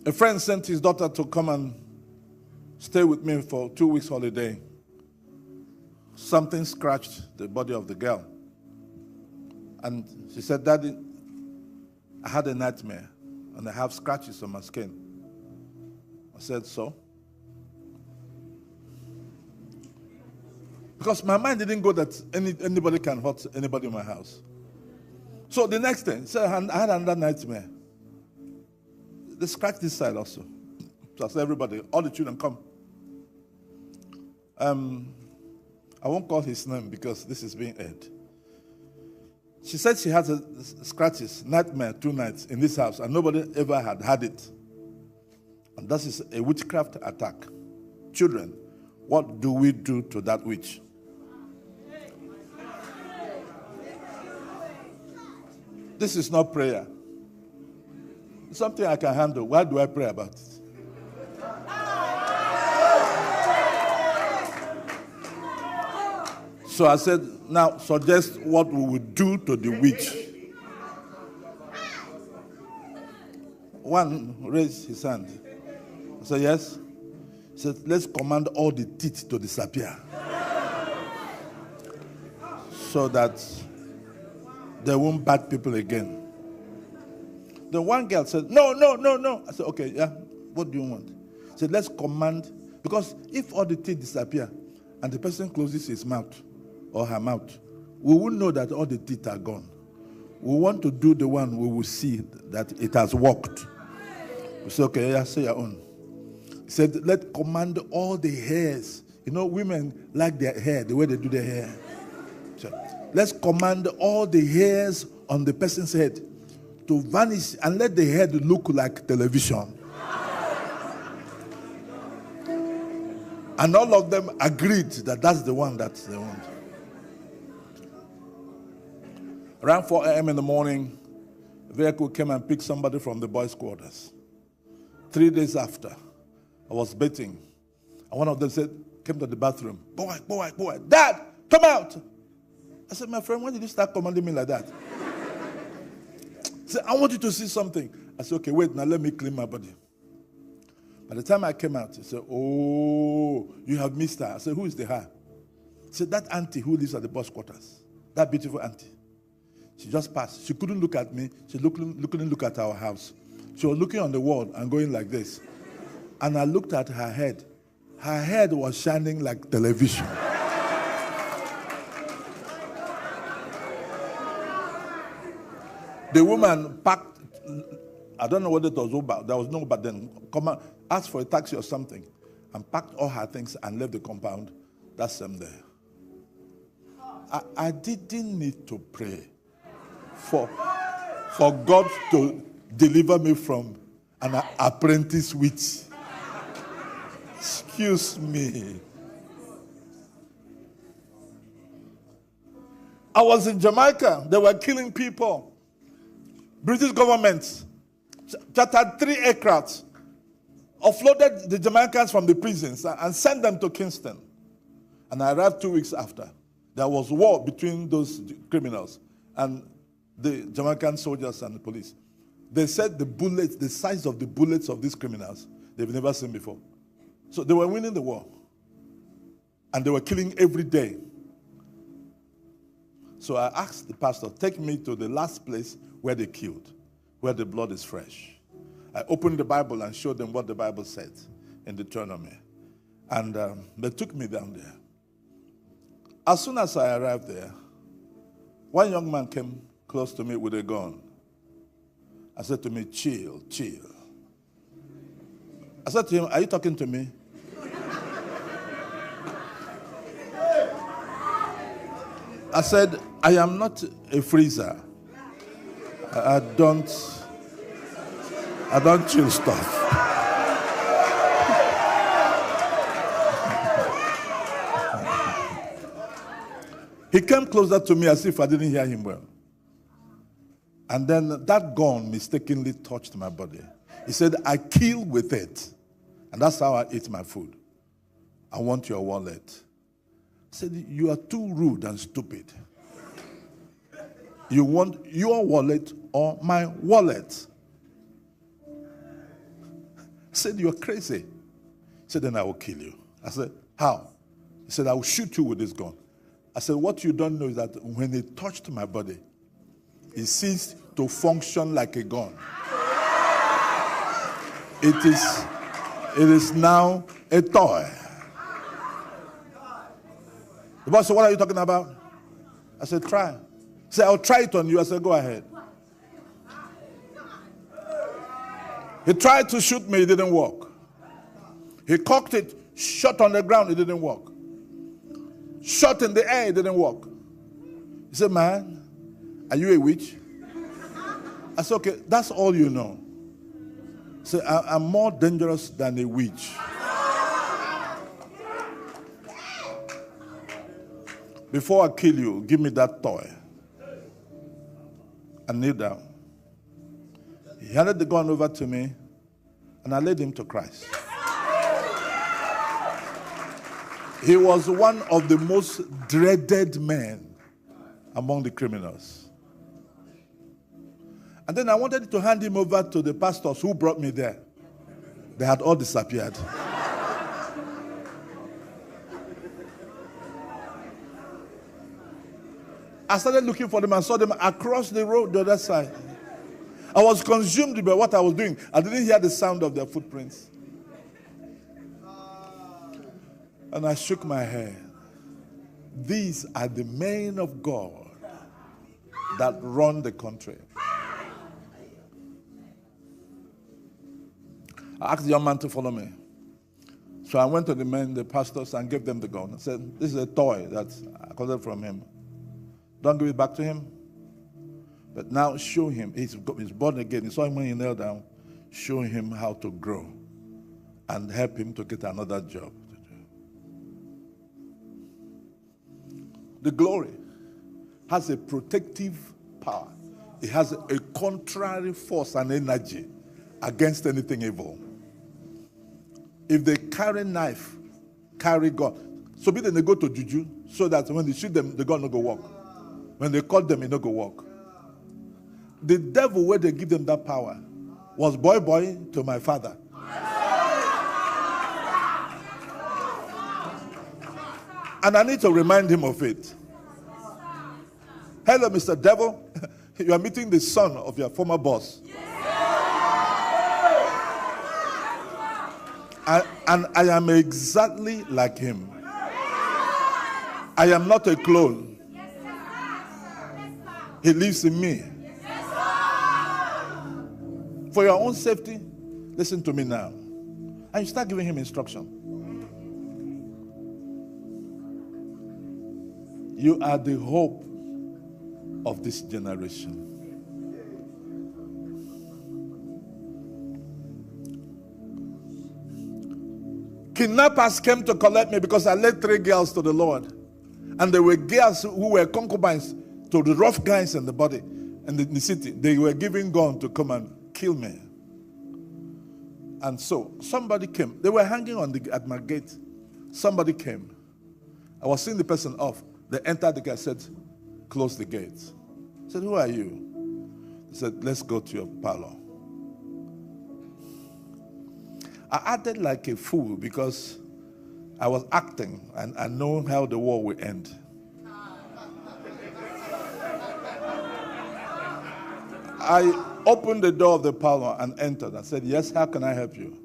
A friend sent his daughter to come and stay with me for 2 weeks holiday. Something scratched the body of the girl. And she said, Daddy, I had a nightmare and I have scratches on my skin. I said, so? Because my mind didn't go that anybody can hurt anybody in my house. So the next thing, so I had another nightmare. They scratched this side also. So I said, everybody, all the children, come. I won't call his name because this is being aired. She said she had scratches, nightmare, 2 nights in this house, and nobody ever had it. And that is a witchcraft attack. Children, what do we do to that witch? This is not prayer. It's something I can handle. Why do I pray about it? So I said, now suggest what we would do to the witch. One raised his hand. I said, yes. He said, let's command all the teeth to disappear. So that they won't bite people again. The one girl said, no. I said, okay, yeah, what do you want? He said, let's command, because if all the teeth disappear and the person closes his mouth or her mouth, we will know that all the teeth are gone. We want to do the one we will see that it has worked. We said, okay, yeah, say your own. He said, let's command all the hairs. You know, women like their hair, the way they do their hair. So, let's command all the hairs on the person's head to vanish and let the head look like television. And all of them agreed that that's the one that they want. Around 4 a.m. in the morning, a vehicle came and picked somebody from the boys' quarters. 3 days after, I was bathing. And one of them came to the bathroom. Boy, Dad, come out. I said, my friend, when did you start commanding me like that? He said, I want you to see something. I said, okay, wait, now let me clean my body. By the time I came out, he said, oh, you have missed her. I said, who is the her? He said, that auntie who lives at the boys' quarters. That beautiful auntie. She just passed. She couldn't look at me. She couldn't look at our house. She was looking on the wall and going like this. And I looked at her head. Her head was shining like television. The woman packed, I don't know what it was about. There was no but then. Asked for a taxi or something and packed all her things and left the compound. That's them there. I didn't need to pray for God to deliver me from an apprentice witch. Excuse me. I was in Jamaica. They were killing people. British government chartered 3 aircrafts, offloaded the Jamaicans from the prisons and sent them to Kingston. And I arrived 2 weeks after. There was war between those criminals and the Jamaican soldiers and the police. They said the bullets, the size of the bullets of these criminals, they've never seen before. So they were winning the war. And they were killing every day. So I asked the pastor, take me to the last place where they killed, where the blood is fresh. I opened the Bible and showed them what the Bible said in Deuteronomy. And they took me down there. As soon as I arrived there, one young man came close to me with a gun. I said to me, chill. I said to him, are you talking to me? I said, I am not a freezer. I don't chill stuff. He came closer to me as if I didn't hear him well. And then that gun mistakenly touched my body. He said, I kill with it. And that's how I eat my food. I want your wallet. I said, you are too rude and stupid. You want your wallet or my wallet? said, you're crazy. He said, then I will kill you. I said, how? He said, I will shoot you with this gun. I said, what you don't know is that when it touched my body, it ceased to function like a gun. It is now a toy. The boy said, what are you talking about? I said, try. He said, I'll try it on you. I said, go ahead. He tried to shoot me, it didn't work. He cocked it, shot on the ground, it didn't work. Shot in the air, it didn't work. He said, man, are you a witch? I said, okay, that's all you know. He said, I'm more dangerous than a witch. Before I kill you, give me that toy. I kneel down. He handed the gun over to me, and I led him to Christ. He was one of the most dreaded men among the criminals. And then I wanted to hand him over to the pastors who brought me there. They had all disappeared. I started looking for them and saw them across the road, the other side. I was consumed by what I was doing. I didn't hear the sound of their footprints. And I shook my head. These are the men of God that run the country. I asked the young man to follow me. So I went to the men, the pastors, and gave them the gun. I said, this is a toy that I got from him. Don't give it back to him. But now show him. He's born again. He saw him when he knelt down. Show him how to grow and help him to get another job. The glory has a protective power. It has a contrary force and energy against anything evil. If they carry knife, carry gun. So be they go to juju so that when they shoot them, the gun no go work. When they cut them, it no go work. The devil, where they give them that power, was boy to my father. And I need to remind him of it. Hello, Mr. Devil. You are meeting the son of your former boss. And I am exactly like him. I am not a clone. He lives in me. For your own safety, listen to me now. And you start giving him instruction. You are the hope of this generation. Kidnappers came to collect me because I led 3 girls to the Lord. And there were girls who were concubines to the rough guys in the body and in the city. They were giving gun to come and kill me. And so somebody came. They were hanging at my gate. Somebody came. I was seeing the person off. They entered the gate, said, close the gate. I said, who are you? He said, let's go to your parlor. I acted like a fool because I was acting and I know how the war will end. I opened the door of the parlor and entered. I said, yes, how can I help you?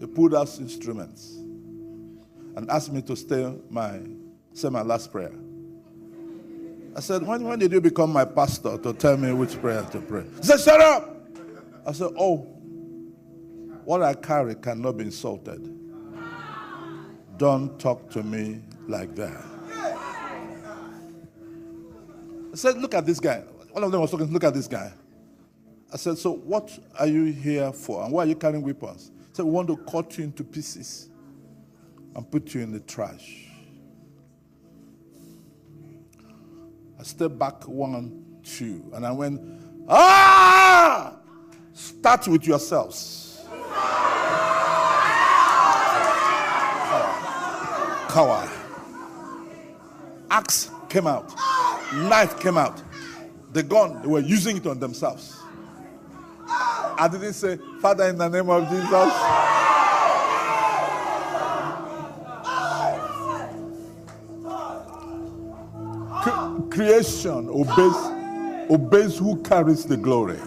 They pulled out instruments and asked me to say my last prayer. I said, when did you become my pastor to tell me which prayer to pray? He said, shut up! I said, oh, what I carry cannot be insulted. Don't talk to me like that. I said, look at this guy. One of them was talking, look at this guy. I said, so what are you here for? And why are you carrying weapons? He said, we want to cut you into pieces and put you in the trash. I stepped back 1, 2, and I went, start with yourselves. Coward. Axe came out. Knife came out. The gun, they were using it on themselves. I didn't say, Father, in the name of Jesus. Creation obeys who carries the glory.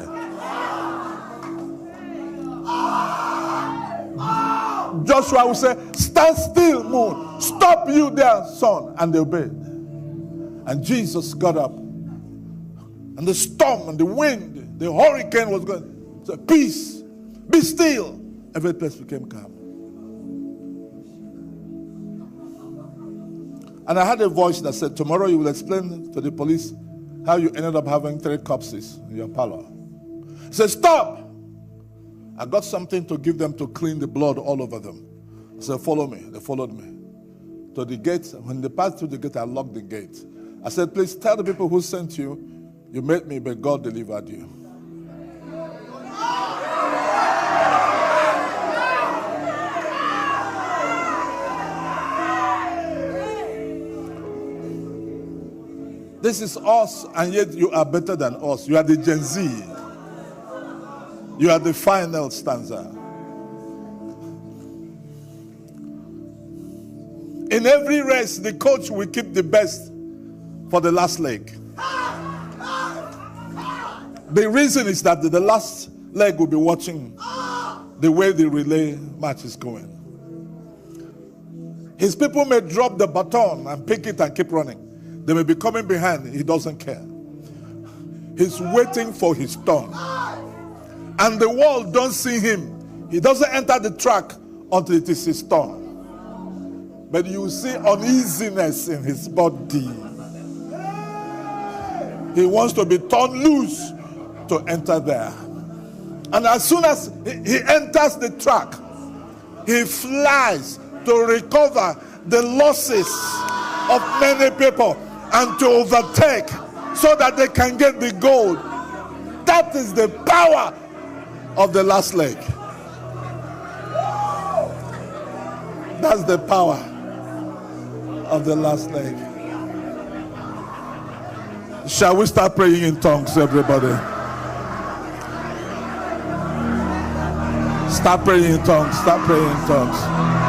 Joshua will say, stand still, moon. Stop you there, sun. And they obeyed. And Jesus got up. And the storm and the wind, the hurricane was going. So peace, be still. Every place became calm. And I had a voice that said, tomorrow you will explain to the police how you ended up having 3 corpses in your parlor. He said, stop. I got something to give them to clean the blood all over them. I said, follow me. They followed me to the gate. When they passed through the gate, I locked the gate. I said, please tell the people who sent you, you made me, but God delivered you. This is us, and yet you are better than us. You are the Gen Z. You are the final stanza. In every race, the coach will keep the best for the last leg. The reason is that the last leg will be watching the way the relay match is going. His people may drop the baton and pick it and keep running. They may be coming behind. He doesn't care. He's waiting for his turn. And the world don't see him. He doesn't enter the track until it is his turn. But you see uneasiness in his body. He wants to be turned loose to enter there. And as soon as he enters the track, he flies to recover the losses of many people and to overtake so that they can get the gold. That is the power of the last leg. That's the power of the last leg. Shall we start praying in tongues, everybody? Start praying in tongues. Start praying in tongues.